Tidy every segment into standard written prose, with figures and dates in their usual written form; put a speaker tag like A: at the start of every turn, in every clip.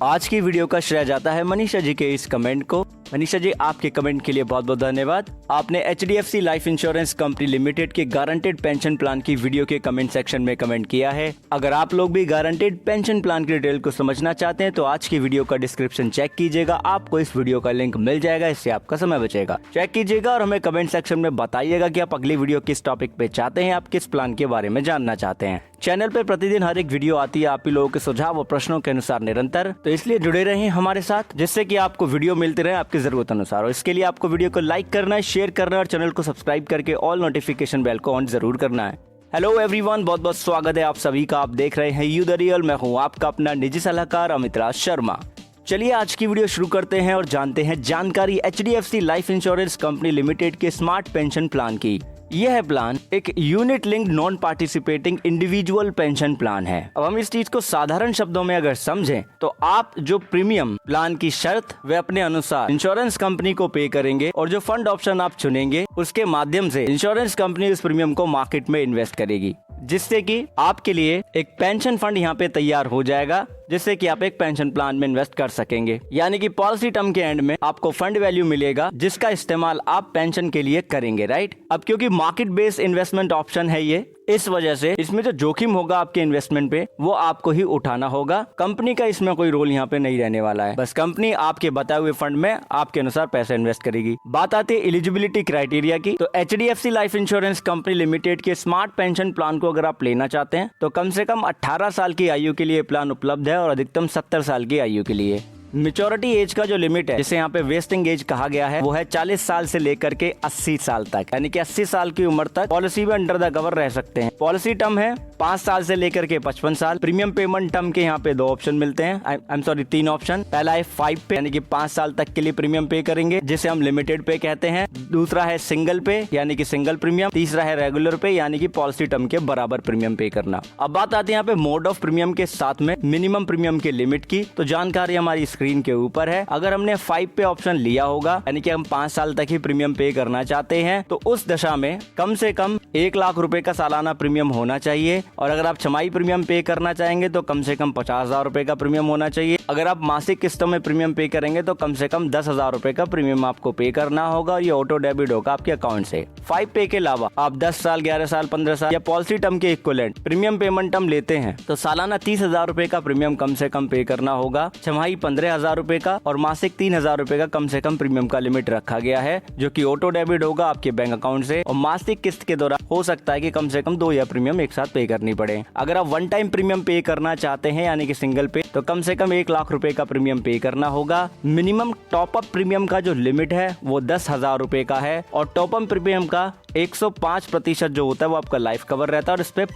A: आज की वीडियो का श्रेय जाता है मनीषा जी के इस कमेंट को। मनीषा जी, आपके कमेंट के लिए बहुत बहुत धन्यवाद। आपने HDFC life insurance company limited के गारंटेड पेंशन प्लान की वीडियो के कमेंट सेक्शन में कमेंट किया है। अगर आप लोग भी गारंटेड पेंशन प्लान की डिटेल को समझना चाहते हैं तो आज की वीडियो का डिस्क्रिप्शन चेक कीजिएगा, आपको इस वीडियो का लिंक मिल जाएगा, इससे आपका समय बचेगा। चेक कीजिएगा और हमें कमेंट सेक्शन में बताइएगा कि आप अगली वीडियो किस टॉपिक पे चाहते हैं, आप किस प्लान के बारे में जानना चाहते हैं। चैनल पे प्रतिदिन हर एक वीडियो आती है आप ही लोगों के सुझाव और प्रश्नों के अनुसार निरंतर, तो इसलिए जुड़े रहें हमारे साथ, जिससे कि आपको वीडियो मिलते रहे आपकी जरूरत अनुसार। और इसके लिए आपको वीडियो को लाइक करना है, शेयर करना है और चैनल को सब्सक्राइब करके ऑल नोटिफिकेशन बेल को ऑन जरूर करना है। हेलो एवरीवन, बहुत बहुत स्वागत है आप सभी का। आप देख रहे हैं यू द रियल, मैं हूँ आपका अपना निजी सलाहकार अमित राज शर्मा। चलिए आज की वीडियो शुरू करते हैं और जानते हैं जानकारी HDFC life insurance company limited के स्मार्ट पेंशन प्लान की। यह प्लान एक unit linked non participating individual pension plan है। अब हम इस चीज को साधारण शब्दों में अगर समझें तो आप जो प्रीमियम प्लान की शर्त वे अपने अनुसार इंश्योरेंस कंपनी को पे करेंगे और जो फंड ऑप्शन आप चुनेंगे उसके माध्यम से इंश्योरेंस कंपनी उस प्रीमियम को मार्केट में इन्वेस्ट करेगी, जिससे कि आपके लिए एक पेंशन फंड यहाँ पे तैयार हो जाएगा, जिससे कि आप एक पेंशन प्लान में इन्वेस्ट कर सकेंगे। यानी कि पॉलिसी टर्म के एंड में आपको फंड वैल्यू मिलेगा जिसका इस्तेमाल आप पेंशन के लिए करेंगे, राइट। अब क्योंकि मार्केट बेस्ड इन्वेस्टमेंट ऑप्शन है ये, इस वजह से इसमें जो जोखिम होगा आपके इन्वेस्टमेंट पे वो आपको ही उठाना होगा। कंपनी का इसमें कोई रोल यहाँ पे नहीं रहने वाला है, बस कंपनी आपके बताए हुए फंड में आपके अनुसार पैसा इन्वेस्ट करेगी। बात आती है एलिजिबिलिटी क्राइटेरिया की, तो HDFC life insurance company limited के स्मार्ट पेंशन प्लान को अगर आप लेना चाहते हैं तो कम से कम 18 साल की आयु के लिए प्लान उपलब्ध है और अधिकतम 70 साल की आयु के लिए। मैच्योरिटी एज का जो लिमिट है, जिसे यहाँ पे वेस्टिंग एज कहा गया है, वो है 40 साल से लेकर के 80 साल तक, यानी कि 80 साल की उम्र तक पॉलिसी में अंडर द कवर रह सकते हैं। पॉलिसी टर्म है 5 साल से लेकर के 55 साल। प्रीमियम पेमेंट टर्म के यहाँ पे 2 ऑप्शन मिलते हैं, 3 ऑप्शन। पहला है 5 पे, यानी कि 5 साल तक के लिए प्रीमियम पे करेंगे, जिसे हम लिमिटेड पे कहते हैं। दूसरा है सिंगल पे, यानी कि सिंगल प्रीमियम। तीसरा है रेगुलर पे, यानी कि पॉलिसी टर्म के बराबर प्रीमियम पे करना। अब बात आती है यहाँ पे मोड ऑफ प्रीमियम के साथ में मिनिमम प्रीमियम के लिमिट की, तो जानकारी हमारी स्क्रीन के ऊपर है। अगर हमने 5 पे ऑप्शन लिया होगा, यानी कि हम 5 साल तक ही प्रीमियम पे करना चाहते हैं, तो उस दशा में कम से कम 1 लाख रुपए का सालाना प्रीमियम होना चाहिए। और अगर आप छमाही प्रीमियम पे करना चाहेंगे तो कम से कम 50,000 रुपए का प्रीमियम होना चाहिए। अगर आप मासिक किस्तों में प्रीमियम पे करेंगे तो कम से कम 10,000 रुपए का प्रीमियम आपको पे करना होगा और ये ऑटो डेबिट होगा आपके अकाउंट से। 5 पे के अलावा आप 10 साल, 11 साल, 15 साल या पॉलिसी टर्म के इक्विवेलेंट प्रीमियम पेमेंट टर्म लेते हैं तो सालाना 30,000 रुपए का प्रीमियम कम से कम पे करना होगा। छमाही 15,000 रुपए का और मासिक 3,000 रुपए का कम से कम प्रीमियम का लिमिट रखा गया है, जो कि ऑटो डेबिट होगा आपके बैंक अकाउंट से। और मासिक किस्त के दौरान हो सकता है कि कम से कम 2 या प्रीमियम एक साथ पे करनी पड़े। अगर आप वन टाइम प्रीमियम पे करना चाहते हैं, यानी कि सिंगल पे, तो कम से कम 1 लाख रुपए का प्रीमियम पे करना होगा। मिनिमम टॉप अप प्रीमियम का जो लिमिट है वो 10,000 रुपए का है और टॉप अप प्रीमियम का 105% जो होता है वो आपका लाइफ कवर रहता है और इस पे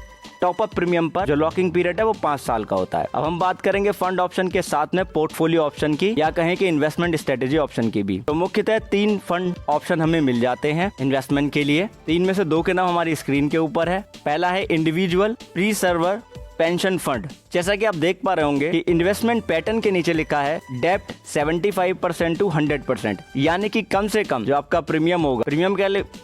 A: टॉप अप प्रीमियम पर जो लॉकिंग पीरियड है वो 5 साल का होता है। अब हम बात करेंगे फंड ऑप्शन के साथ में पोर्टफोलियो ऑप्शन की, या कहें कि इन्वेस्टमेंट स्ट्रेटेजी ऑप्शन की भी। तो मुख्यतः 3 फंड ऑप्शन हमें मिल जाते हैं इन्वेस्टमेंट के लिए। 3 में से 2 के नाम हमारी स्क्रीन के ऊपर है। पहला है individual pre server pension fund. जैसा कि आप देख पा रहे होंगे कि इन्वेस्टमेंट पैटर्न के नीचे लिखा है डेप्ट 75% टू 100%, यानी कि कम से कम जो आपका प्रीमियम होगा,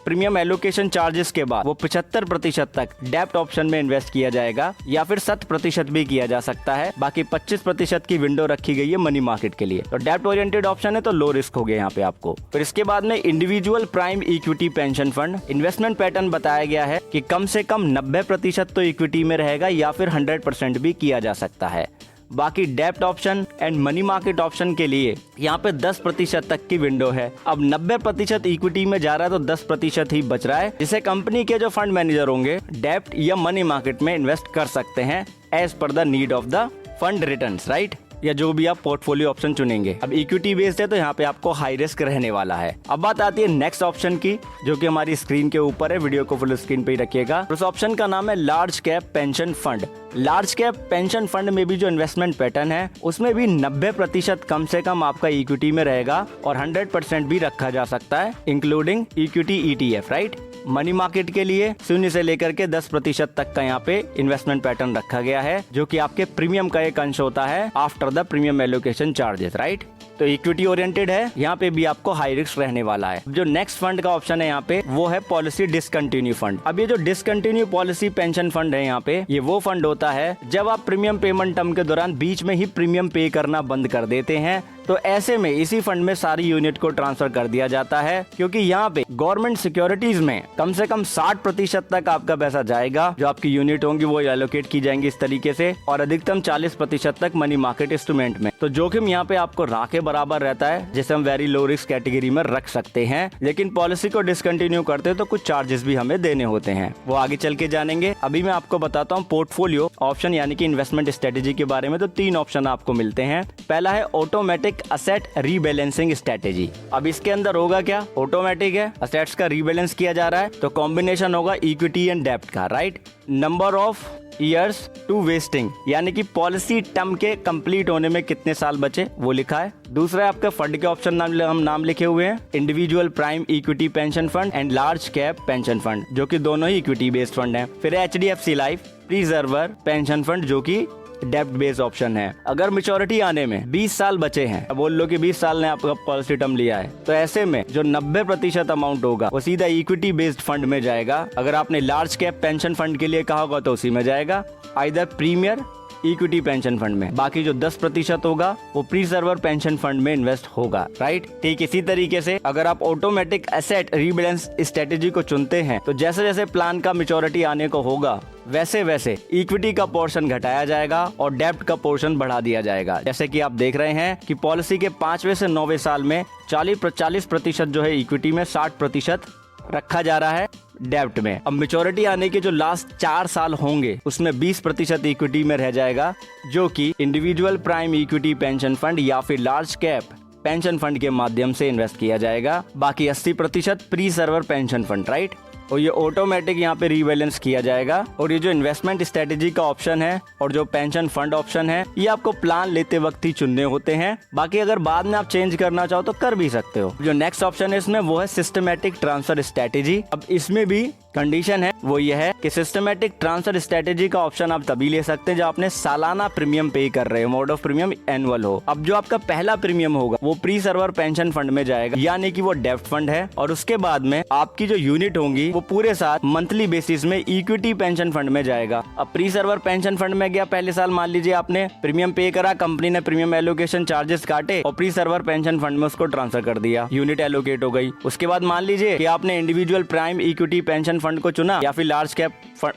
A: प्रीमियम एलोकेशन चार्जेस के बाद वो 75% तक डेप्ट ऑप्शन में इन्वेस्ट किया जाएगा, या फिर 100% भी किया जा सकता है। बाकी 25% की विंडो रखी गई है मनी मार्केट के लिए। तो डेप्ट ओरिएंटेड ऑप्शन है तो लो रिस्क हो गया यहाँ पे आपको। फिर इसके बाद में individual prime equity pension fund. Investment pattern बताया गया है कि कम से कम 90% तो इक्विटी में रहेगा या फिर 100% भी किया जा सकता है। बाकी डेप्ट option and money market option के लिए यहाँ पे 10% तक की विंडो है। अब 90% इक्विटी में जा रहा है तो 10% ही बच रहा है, जिसे कंपनी के जो फंड मैनेजर होंगे डेप्ट या मनी मार्केट में इन्वेस्ट कर सकते हैं as per the need of the fund returns, right, या जो भी आप पोर्टफोलियो ऑप्शन चुनेंगे। अब इक्विटी बेस्ड है तो यहाँ पे आपको हाई रिस्क रहने वाला है। अब बात आती है नेक्स्ट ऑप्शन की, जो कि हमारी स्क्रीन के ऊपर है। वीडियो को फुल स्क्रीन पे ही रखिएगा। उस ऑप्शन का नाम है large cap pension fund. Large cap pension fund में भी जो इन्वेस्टमेंट पैटर्न है उसमें भी 90% कम से कम आपका इक्विटी में रहेगा और 100% भी रखा जा सकता है, including equity ETF, right. Money market के लिए 0 से लेकर के 10% तक का यहाँ पे इन्वेस्टमेंट पैटर्न रखा गया है, जो कि आपके प्रीमियम का एक अंश होता है after the premium allocation charges, right. तो इक्विटी ओरिएंटेड है, यहाँ पे भी आपको हाई रिस्क रहने वाला है। जो नेक्स्ट फंड का ऑप्शन है यहाँ पे वो है पॉलिसी डिसकंटिन्यू फंड। अब ये जो डिसकंटिन्यू पॉलिसी पेंशन फंड है यहाँ पे, ये वो फंड होता है जब आप प्रीमियम पेमेंट टर्म के दौरान बीच में ही प्रीमियम पे करना बंद कर देते हैं, तो ऐसे में इसी फंड में सारी यूनिट को ट्रांसफर कर दिया जाता है, क्योंकि यहाँ पे गवर्नमेंट सिक्योरिटीज में कम से कम 60% तक आपका पैसा जाएगा। जो आपकी यूनिट होंगी वो एलोकेट की जाएंगी इस तरीके से, और अधिकतम 40% तक मनी मार्केट इंस्ट्रूमेंट में। तो जोखिम यहाँ पे आपको ना के बराबर रहता है, जिसे हम वेरी लो रिस्क कैटेगरी में रख सकते हैं। लेकिन पॉलिसी को डिसकंटिन्यू करते तो कुछ चार्जेस भी हमें देने होते हैं, वो आगे चल के जानेंगे। अभी मैं आपको बताता हूँ पोर्टफोलियो ऑप्शन यानी कि इन्वेस्टमेंट स्ट्रेटेजी के बारे में। तो 3 ऑप्शन आपको मिलते हैं। पहला है ऑटोमेटिक असेट रीबैलेंसिंग स्ट्रेटेजी। अब इसके अंदर होगा क्या, ऑटोमेटिक है, असेट्स का रीबैलेंस किया जा रहा है, तो कॉम्बिनेशन होगा इक्विटी एंड डेब्ट का, right. Number of years to vesting, यानी कि पॉलिसी टर्म के कंप्लीट होने में कितने साल बचे वो लिखा है। दूसरा है आपका फंड के ऑप्शन हम नाम लिखे हुए हैं, individual prime equity pension fund and large cap pension fund, जो कि दोनों ही इक्विटी बेस्ड फंड हैं। फिर HDFC life preserver pension fund, जो कि डेब्ट बेस्ड ऑप्शन है। अगर मेच्योरिटी आने में 20 साल बचे हैं, बोल लो कि 20 साल ने आपका पॉलिसी टर्म लिया है, तो ऐसे में जो 90% अमाउंट होगा वो सीधा इक्विटी बेस्ड फंड में जाएगा। अगर आपने लार्ज कैप पेंशन फंड के लिए कहा होगा तो उसी में जाएगा, either premier equity pension fund में। बाकी जो 10% होगा वो प्रिजर्वर पेंशन फंड में इन्वेस्ट होगा, राइट। ठीक इसी तरीके से अगर आप ऑटोमेटिक एसेट रीबैलेंस स्ट्रेटेजी को चुनते हैं, तो जैसे जैसे प्लान का मैच्योरिटी आने को होगा वैसे वैसे इक्विटी का पोर्शन घटाया जाएगा और डेब्ट का पोर्शन बढ़ा दिया जाएगा। जैसे कि आप देख रहे हैं कि पॉलिसी के 5वें से 9वें साल में 40% जो है इक्विटी में, 60% रखा जा रहा है डेब्ट में। अब मेच्योरिटी आने के जो लास्ट 4 साल होंगे उसमें 20% इक्विटी में रह जाएगा, जो कि individual prime equity pension fund या फिर लार्ज कैप पेंशन फंड के माध्यम से इन्वेस्ट किया जाएगा। बाकी 80% pre server pension fund, right. और ये ऑटोमेटिक यहाँ पे रीबैलेंस किया जाएगा। और ये जो इन्वेस्टमेंट स्ट्रेटेजी का ऑप्शन है और जो पेंशन फंड ऑप्शन है, ये आपको प्लान लेते वक्त ही चुनने होते हैं। बाकी अगर बाद में आप चेंज करना चाहो तो कर भी सकते हो। जो नेक्स्ट ऑप्शन है इसमें वो है सिस्टमैटिक ट्रांसफर स्ट्रेटेजी। अब इसमें भी कंडीशन है वो ये है कि सिस्टमैटिक ट्रांसफर स्ट्रेटेजी का ऑप्शन आप तभी ले सकते हैं जब आपने सालाना प्रीमियम पे कर रहे हो, मोड ऑफ प्रीमियम एनुअल हो। अब जो आपका पहला प्रीमियम होगा वो प्री सर्वर पेंशन फंड में जाएगा, यानी कि वो डेब्ट फंड है। और उसके बाद में आपकी जो यूनिट होंगी वो पूरे साल मंथली बेसिस में इक्विटी पेंशन फंड में जाएगा। अब प्री सर्वर पेंशन फंड में गया, पहले साल मान लीजिए आपने प्रीमियम पे करा, कंपनी ने प्रीमियम एलोकेशन चार्जेस काटे और प्री सर्वर पेंशन फंड में उसको ट्रांसफर कर दिया, यूनिट एलोकेट हो गई। उसके बाद मान लीजिए कि आपने individual prime equity pension fund को चुना या फिर लार्ज कैप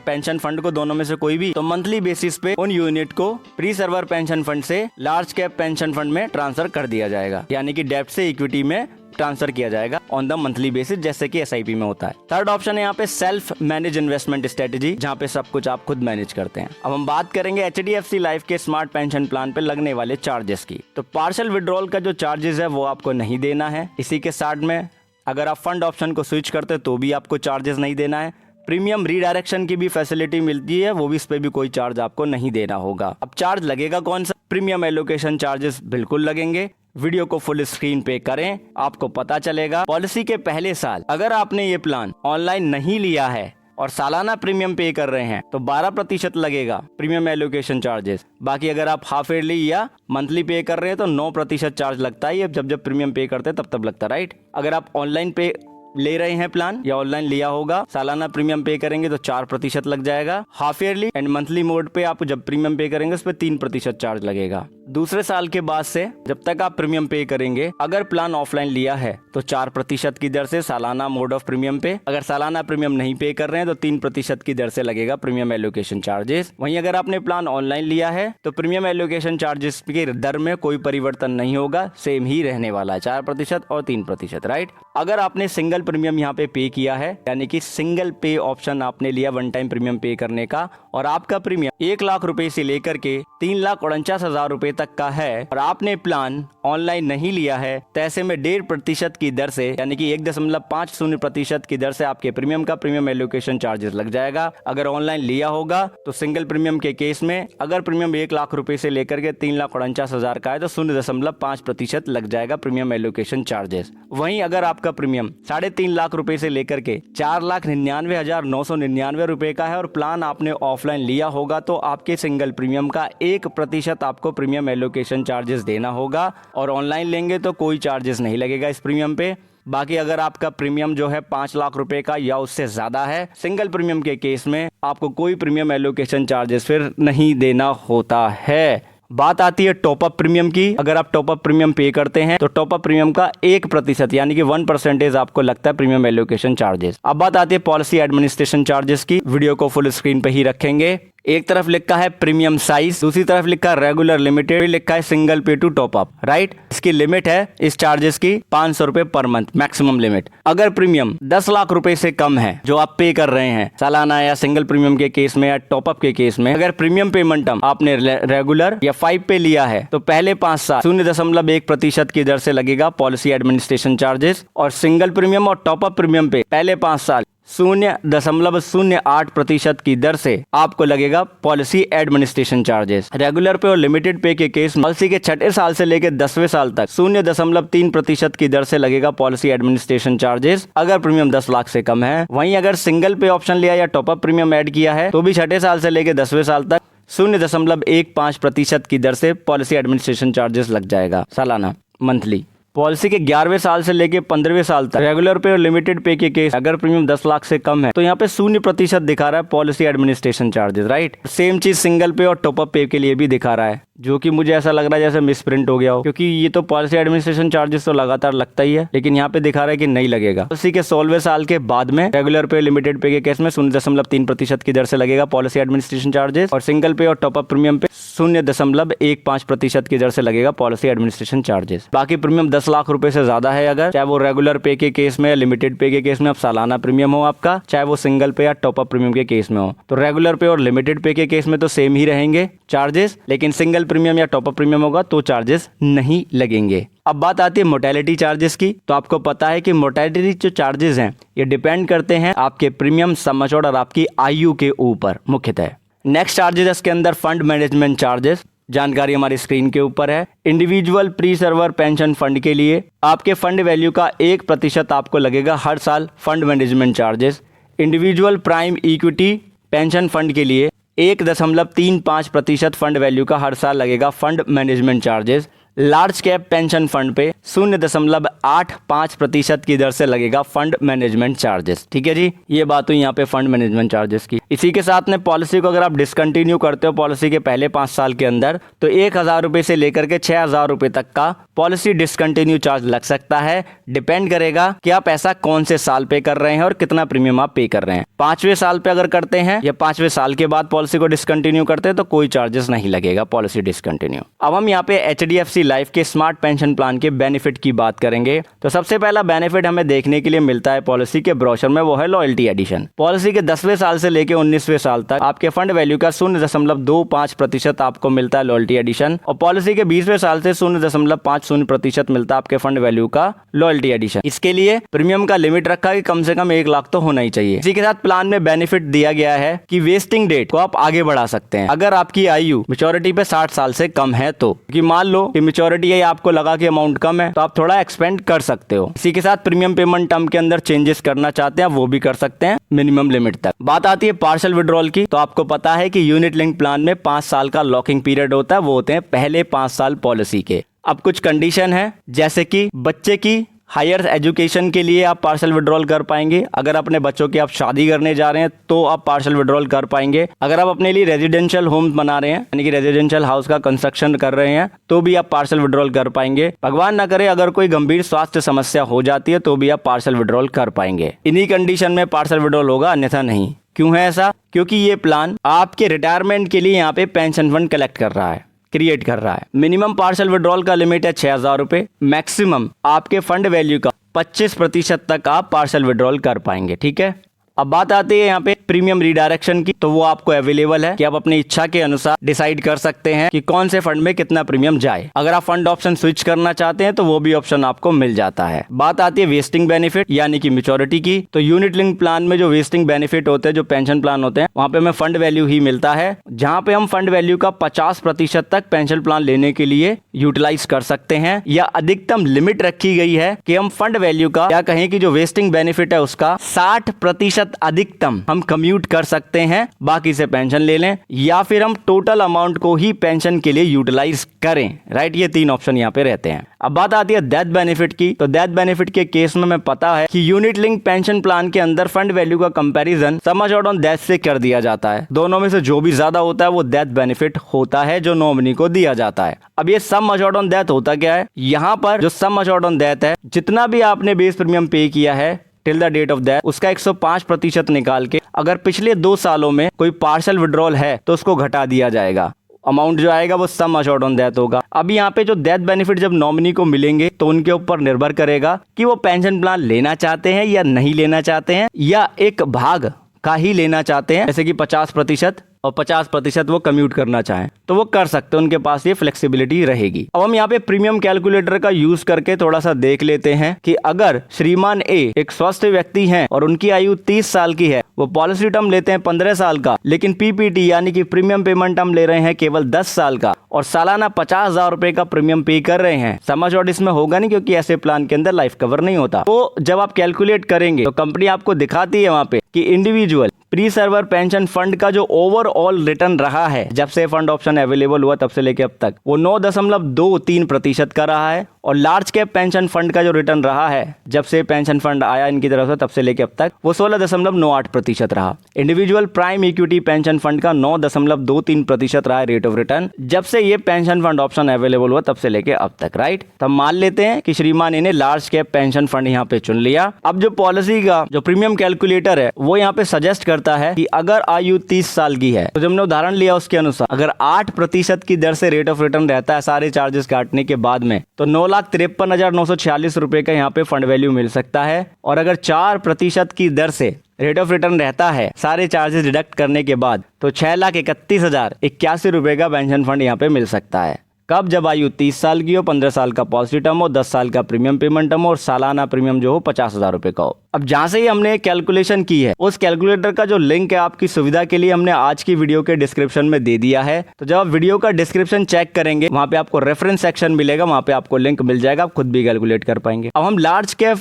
A: पेंशन फंड को, दोनों में से कोई भी, तो मंथली बेसिस पे उन यूनिट को प्री सर्वर पेंशन फंड से लार्ज कैप पेंशन फंड में ट्रांसफर कर दिया जाएगा, यानी कि डेब्ट से इक्विटी में ट्रांसफर किया जाएगा ऑन द मंथली बेसिस, जैसे कि SIP में होता है। थर्ड ऑप्शन है यहाँ पे सेल्फ मैनेज इन्वेस्टमेंट स्ट्रेटेजी, जहाँ पे सब कुछ आप खुद मैनेज करते हैं। अब हम बात करेंगे HDFC लाइफ के स्मार्ट पेंशन प्लान पे लगने वाले चार्जेस की। तो पार्शियल विड्रॉल का जो चार्जेस है वो आपको नहीं देना है। इसी के साथ में अगर आप फंड ऑप्शन को स्विच करते तो भी आपको चार्जेस नहीं देना है। प्रीमियम रीडायरेक्शन की भी फैसिलिटी मिलती है, वो भी, इस पे भी कोई चार्ज आपको नहीं देना होगा। अब चार्ज लगेगा कौन सा? प्रीमियम एलोकेशन चार्जेस बिल्कुल लगेंगे। वीडियो को फुल स्क्रीन पे करें, आपको पता चलेगा। पॉलिसी के पहले साल अगर आपने ये प्लान ऑनलाइन नहीं लिया है और सालाना प्रीमियम पे कर रहे हैं तो 12% लगेगा प्रीमियम एलोकेशन चार्जेस। बाकी अगर आप हाफ ईयरली या मंथली पे कर रहे हैं तो 9% चार्ज लगता है। ये जब प्रीमियम पे करते हैं तब लगता है, राइट। अगर आप ऑनलाइन पे ले रहे हैं प्लान या ऑनलाइन लिया होगा, सालाना प्रीमियम पे करेंगे तो 4% लग जाएगा। Half yearly and monthly mode पे आप जब प्रीमियम पे करेंगे उस पर 3% चार्ज लगेगा। दूसरे साल के बाद से जब तक आप प्रीमियम पे करेंगे, अगर प्लान ऑफलाइन लिया है तो 4% की दर से सालाना मोड ऑफ प्रीमियम पे, अगर सालाना प्रीमियम नहीं पे कर रहे हैं तो 3% की दर से लगेगा प्रीमियम एलोकेशन चार्जेस। वहीं अगर आपने प्लान ऑनलाइन लिया है तो प्रीमियम एलोकेशन चार्जेस की दर में कोई परिवर्तन नहीं होगा, सेम ही रहने वाला है, 4% और 3%, राइट। अगर आपने सिंगल प्रीमियम यहाँ पे किया है, यानी कि सिंगल पे ऑप्शन आपने लिया वन टाइम प्रीमियम पे करने का, और आपका प्रीमियम 1 लाख रुपए से लेकर के 3,49,000 रुपए तक का है और आपने प्लान ऑनलाइन नहीं लिया है, तो ऐसे में 1.5% की दर से, यानी कि 1.50% की दर से आपके प्रीमियम का प्रीमियम एलोकेशन चार्जेस लग जाएगा। अगर ऑनलाइन लिया होगा तो सिंगल प्रीमियम के केस में अगर प्रीमियम 1 लाख रुपए से लेकर के 3,49,000 का है तो 0.5% लग जाएगा प्रीमियम एलोकेशन चार्जेस। वहीं अगर आपका प्रीमियम 3.5 लाख रुपए से लेकर के 4,99,999 रुपए का है और प्लान आपने ऑफलाइन लिया होगा तो आपके सिंगल प्रीमियम का 1% आपको प्रीमियम एलोकेशन चार्जेस देना होगा और ऑनलाइन लेंगे तो कोई चार्जेस नहीं लगेगा इस प्रीमियम पे। बाकी अगर आपका प्रीमियम जो है 5 लाख रुपए का या उससे ज़्यादा है, सिंगल प्रीमियम के केस में आपको कोई प्रीमियम एलोकेशन चार्जेस फिर नहीं देना होता है। बात आती है टॉप अप प्रीमियम की। अगर आप टॉप अप प्रीमियम पे करते हैं तो टॉप अप प्रीमियम का 1% यानी कि 1% आपको लगता है प्रीमियम एलोकेशन चार्जेस। अब बात आती है पॉलिसी एडमिनिस्ट्रेशन चार्जेस की। वीडियो को फुल स्क्रीन पे ही रखेंगे। एक तरफ लिखा है प्रीमियम साइज, दूसरी तरफ लिखा है रेगुलर लिमिटेड, लिखा है सिंगल पे टू टॉप अप, राइट। इसकी लिमिट है इस चार्जेस की 500 रुपए पर मंथ मैक्सिमम लिमिट। अगर प्रीमियम 10 लाख रुपए से कम है जो आप पे कर रहे हैं सालाना या सिंगल प्रीमियम के केस में या टॉप अप के केस में, अगर प्रीमियम पेमेंट आपने रेगुलर या 5 पे लिया है तो पहले 5 साल 0.1% की दर से लगेगा पॉलिसी एडमिनिस्ट्रेशन चार्जेस, और सिंगल प्रीमियम और टॉप अप प्रीमियम पे पहले 5 साल 0.08% की दर से आपको लगेगा पॉलिसी एडमिनिस्ट्रेशन चार्जेस। रेगुलर पे और लिमिटेड पे के केस पॉलिसी के 6ठे साल से लेकर 10वें साल तक 0.3% की दर से लगेगा पॉलिसी एडमिनिस्ट्रेशन चार्जेस अगर प्रीमियम 10 लाख से कम है। वहीं अगर सिंगल पे ऑप्शन लिया या टॉप अप प्रीमियम ऐड किया है तो भी 6ठे साल से लेकर 10वें साल तक 0.15% की दर से पॉलिसी एडमिनिस्ट्रेशन चार्जेस लग जाएगा सालाना मंथली। पॉलिसी के 11वें साल से लेके 15वें साल तक रेगुलर पे और लिमिटेड पे के केस अगर प्रीमियम 10 लाख से कम है तो यहाँ पे 0% दिखा रहा है policy administration charges, right. Same चीज सिंगल पे और टॉप अप पे के लिए भी दिखा रहा है, जो कि मुझे ऐसा लग रहा है जैसे मिसप्रिंट हो गया हो, क्योंकि ये तो पॉलिसी एडमिनिस्ट्रेशन चार्जेस तो लगातार लगता ही है, लेकिन यहाँ पे दिखा रहा है कि नहीं लगेगा। पॉलिसी के 16वें साल के बाद में रेगुलर पे लिमिटेड पे के केस में 0.3% की दर से लगेगा पॉलिसी एडमिनिस्ट्रेशन चार्जेस, और सिंगल पे और टॉप अप प्रीमियम पे 0.15% की दर से लगेगा पॉलिसी एडमिनिस्ट्रेशन चार्जेस। बाकी प्रीमियम 10 लाख रुपए से ज्यादा है, अगर चाहे वो रेगुलर पे के केस में या लिमिटेड पे के केस में, अब सालाना प्रीमियम हो आपका, चाहे वो सिंगल पे या टॉप अप प्रीमियम के केस में हो, तो रेगुलर पे और लिमिटेड पे के केस में तो सेम ही रहेंगे चार्जेस, लेकिन सिंगल प्रीमियम या टॉप अप प्रीमियम होगा तो चार्जेस नहीं लगेंगे। अब बात आती है मोर्टेलिटी चार्जेस की। तो आपको पता है कि मोर्टेलिटी जो चार्जेस हैं ये डिपेंड करते हैं आपके प्रीमियम सम एश्योर्ड और आपकी आयु के ऊपर मुख्यतः। नेक्स्ट चार्जेस इसके अंदर फंड मैनेजमेंट चार्जेस, जानकारी हमारी स्क्रीन के ऊपर है। Individual pre server pension fund के लिए आपके फंड वैल्यू का 1% आपको लगेगा हर साल fund management charges. Individual prime equity pension fund के लिए 1.35% फंड वैल्यू का हर साल लगेगा fund management charges. Large cap pension fund पे 0.85% की दर से लगेगा फंड मैनेजमेंट चार्जेस। ठीक है जी, ये बात हुई यहाँ पे फंड मैनेजमेंट चार्जेस की। इसी के साथ में पॉलिसी को अगर आप डिसकंटिन्यू करते हो पॉलिसी के पहले 5 साल के अंदर, तो 1000 रुपए से लेकर के 6000 रुपए तक का पॉलिसी डिसकंटिन्यू चार्ज लग सकता है। डिपेंड करेगा कि आप ऐसा कौन से साल पे कर रहे हैं और कितना प्रीमियम आप पे कर रहे हैं। 5वें साल पे अगर करते हैं या 5वें साल के बाद पॉलिसी को डिसकंटिन्यू करते हैं तो कोई चार्जेस नहीं लगेगा पॉलिसी डिसकंटिन्यू। अब हम यहाँ पे HDFC लाइफ के स्मार्ट पेंशन प्लान के बेनिफिट की बात करेंगे। तो सबसे पहला बेनिफिट हमें देखने के लिए मिलता है पॉलिसी के ब्रोशर में, वो है लॉयल्टी एडिशन। पॉलिसी के 10वें साल से लेकर 19वें साल तक आपके फंड वैल्यू का 0.25% आपको मिलता है लॉयल्टी एडिशन, और पॉलिसी के 20वें साल से 0.50% मिलता है आपके फंड वैल्यू का लॉयल्टी एडिशन। इसके लिए प्रीमियम का लिमिट रखा है कि कम से कम 1 लाख तो होना ही चाहिए। इसी के साथ प्लान में बेनिफिट दिया गया है कि वेस्टिंग डेट को आप आगे बढ़ा सकते हैं अगर आपकी आयु मैच्योरिटी पे 60 साल से कम है तो, कि मान लो कि मैच्योरिटी आपको लगा कि अमाउंट कम है तो आप थोड़ा एक्सपेंड कर सकते हो। इसी के साथ प्रीमियम पेमेंट टर्म के अंदर चेंजेस करना चाहते हैं वो भी कर सकते हैं मिनिमम लिमिट तक। बात आती है पार्शियल विड्रॉल की। तो आपको पता है कि यूनिट लिंक प्लान में 5 साल का लॉकिंग पीरियड होता है, वो होते हैं पहले 5 साल पॉलिसी के। अब कुछ कंडीशन है, जैसे कि बच्चे की हायर एजुकेशन के लिए आप पार्शियल विड्रॉल कर पाएंगे। अगर अपने बच्चों की आप शादी करने जा रहे हैं तो आप पार्शियल विड्रॉल कर पाएंगे। अगर आप अपने लिए रेजिडेंशियल होम बना रहे हैं यानी कि रेजिडेंशियल हाउस का कंस्ट्रक्शन कर रहे हैं तो भी आप पार्शियल विड्रॉल कर पाएंगे। भगवान ना करे अगर कोई गंभीर स्वास्थ्य समस्या हो जाती है तो भी आप पार्शियल विड्रॉल कर पाएंगे। इन्हीं कंडीशन में पार्शियल विड्रॉल होगा, अन्यथा नहीं। क्यों है ऐसा? क्योंकि ये प्लान आपके रिटायरमेंट के लिए यहाँ पे पेंशन फंड कलेक्ट कर रहा है, क्रिएट कर रहा है। मिनिमम पार्शियल विड्रॉल का लिमिट है 6000 रुपए। मैक्सिमम आपके फंड वैल्यू का 25% तक आप पार्शियल विड्रॉल कर पाएंगे। ठीक है, अब बात आती है यहाँ पे प्रीमियम रिडायरेक्शन की। तो वो आपको अवेलेबल है कि आप अपनी इच्छा के अनुसार डिसाइड कर सकते हैं कि कौन से फंड में कितना प्रीमियम जाए। अगर आप फंड ऑप्शन स्विच करना चाहते हैं तो वो भी ऑप्शन आपको मिल जाता है। बात आती है वेस्टिंग बेनिफिट यानी कि मैच्योरिटी की। तो यूनिट लिंक प्लान में जो वेस्टिंग बेनिफिट होते हैं, जो पेंशन प्लान होते हैं, वहाँ पे हमें फंड वैल्यू ही मिलता है, जहाँ पे हम फंड वैल्यू का 50% तक पेंशन प्लान लेने के लिए यूटिलाइज कर सकते हैं, या अधिकतम लिमिट रखी गई है कि हम फंड वैल्यू का, या कहें कि जो वेस्टिंग बेनिफिट है उसका 60% अधिकतम हम कम्यूट कर सकते हैं, बाकी से पेंशन ले लें, या फिर हम टोटल अमाउंट को ही पेंशन के लिए यूटिलाइज करें। राइट, ये 3 ऑप्शन यहाँ पे रहते हैं। अब बात आती है डेथ बेनिफिट की। तो डेथ बेनिफिट के केस में हमें पता है कि यूनिट लिंक पेंशन प्लान के अंदर फंड वैल्यू का comparison sum assured on death से कर दिया जाता है। दोनों में से जो भी ज्यादा होता है वो डेथ बेनिफिट होता है जो नॉमिनी को दिया जाता है। अब ये सम अश्योर्ड ऑन डेथ होता क्या है, यहाँ पर जो सम अश्योर्ड ऑन डेथ है, जितना भी आपने बेस प्रीमियम पे किया है till the date of death, उसका 105% निकाल के अगर पिछले 2 सालों में कोई पार्शियल विड्रॉल है तो उसको घटा दिया जाएगा। अमाउंट जो आएगा वो सम अश्योर्ड ऑन डेथ होगा। अब यहाँ पे जो डेथ बेनिफिट जब नॉमिनी को मिलेंगे तो उनके ऊपर निर्भर करेगा कि वो पेंशन प्लान लेना चाहते हैं या नहीं लेना चाहते हैं, या एक भाग का ही लेना चाहते हैं, जैसे कि 50% और 50% वो कम्यूट करना चाहें तो वो कर सकते हैं, उनके पास ये फ्लेक्सिबिलिटी रहेगी। अब हम यहाँ पे प्रीमियम कैलकुलेटर का यूज करके थोड़ा सा देख लेते हैं कि अगर श्रीमान ए एक स्वस्थ व्यक्ति हैं और उनकी आयु 30 साल की है, वो पॉलिसी टर्म लेते हैं 15 साल का, लेकिन पीपीटी यानी कि प्रीमियम पेमेंट टर्म ले रहे हैं केवल 10 साल का और सालाना 50,000 रुपए का प्रीमियम पे कर रहे हैं। समझ और इसमें होगा नहीं क्योंकि ऐसे प्लान के अंदर लाइफ कवर नहीं होता। तो जब आप कैलकुलेट करेंगे तो कंपनी आपको दिखाती है वहां पे कि individual pre server pension fund का जो ओवरऑल रिटर्न रहा है जब से फंड ऑप्शन अवेलेबल हुआ तब से लेके अब तक, वो 9.23% का रहा है, और लार्ज कैप पेंशन फंड का जो रिटर्न रहा है जब से पेंशन फंड आया इनकी तरफ से तब से लेके अब तक, वो 16.98% रहा। Individual prime equity pension fund का 9.23% रहा है रेट ऑफ रिटर्न जब से ये पेंशन फंड ऑप्शन अवेलेबल हुआ तब से लेके अब तक। राइट, तब मान लेते हैं कि श्रीमान इन्हें लार्ज कैप पेंशन फंड यहाँ पे चुन लिया। अब जो पॉलिसी का जो प्रीमियम कैलकुलेटर है वो यहाँ पे सजेस्ट करता है कि अगर आयु 30 साल की है तो जब हमने उदाहरण लिया उसके अनुसार अगर 8% की दर से रेट ऑफ रिटर्न रहता है सारे चार्जेस काटने के बाद में, तो 9,53,946 रुपए का यहाँ पे फंड वैल्यू मिल सकता है। और अगर 4% की दर से रेट ऑफ रिटर्न रहता है सारे चार्जेस डिडक्ट करने के बाद, तो 6,31,081 रुपए का पेंशन फंड यहाँ पे मिल सकता है। कब? जब आयु 30 साल की हो, 15 साल का पॉलिसी टर्म हो, 10 साल का प्रीमियम पेमेंट टर्म हो और सालाना प्रीमियम जो हो 50,000 रुपए का हो। अब जहां से ही हमने कैलकुलेशन की है उस कैलकुलेटर का जो लिंक है आपकी सुविधा के लिए हमने आज की वीडियो के डिस्क्रिप्शन में दे दिया है। तो जब आप वीडियो का डिस्क्रिप्शन चेक करेंगे वहां पे आपको रेफरेंस सेक्शन मिलेगा, वहां पे आपको लिंक मिल जाएगा, आप खुद भी कैलकुलेट कर पाएंगे। अब हम लार्ज कैप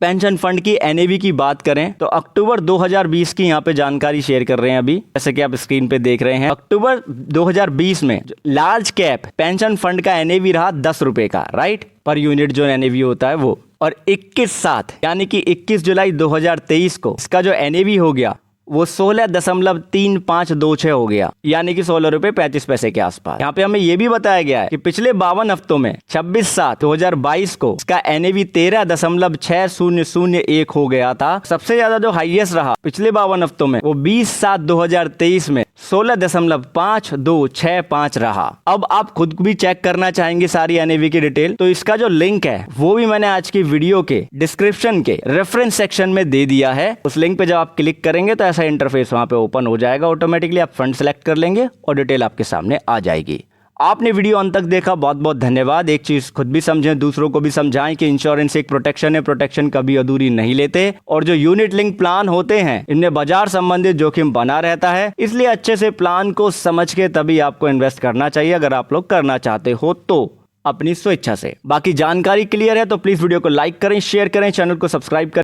A: पेंशन फंड की एनएवी की बात करें तो अक्टूबर 2020 की यहाँ पे जानकारी शेयर कर रहे हैं अभी, जैसे कि आप स्क्रीन पे देख रहे हैं। अक्टूबर 2020 में लार्ज कैप पेंशन फंड का एनएवी रहा 10 रुपए का, राइट, पर यूनिट जो एनएवी होता है वो। और 21/7 यानी कि 21 जुलाई 2023 को इसका जो एनएवी हो गया वो 16.3526 हो गया, यानी कि 16 रुपए 35 पैसे के आसपास। यहाँ पे हमें ये भी बताया गया है कि पिछले 52 हफ्तों में 26/7/2022 को इसका एनएवी 13.6001 हो गया था। सबसे ज्यादा जो हाईएस्ट रहा पिछले 52 हफ्तों में वो 20/7/2023 में 16.5265 रहा। अब आप खुद भी चेक करना चाहेंगे सारी एनएवी की डिटेल, तो इसका जो लिंक है वो भी मैंने आज की वीडियो के डिस्क्रिप्शन के रेफरेंस सेक्शन में दे दिया है। उस लिंक पे जब आप क्लिक करेंगे तो ऐसा इंटरफेस वहां पे ओपन हो जाएगा ऑटोमेटिकली। आप फंड सेलेक्ट कर लेंगे और डिटेल आपके सामने आ जाएगी। आपने वीडियो अंत तक देखा, बहुत बहुत धन्यवाद। एक चीज खुद भी समझें, दूसरों को भी समझाएं कि इंश्योरेंस एक प्रोटेक्शन है, प्रोटेक्शन कभी अधूरी नहीं लेते। और जो यूनिट लिंक प्लान होते हैं इनमें बाजार संबंधित जोखिम बना रहता है, इसलिए अच्छे से प्लान को समझ के तभी आपको इन्वेस्ट करना चाहिए, अगर आप लोग करना चाहते हो तो अपनी स्वेच्छा से। बाकी जानकारी क्लियर है तो प्लीज वीडियो को लाइक करें, शेयर करें, चैनल को सब्सक्राइब करें।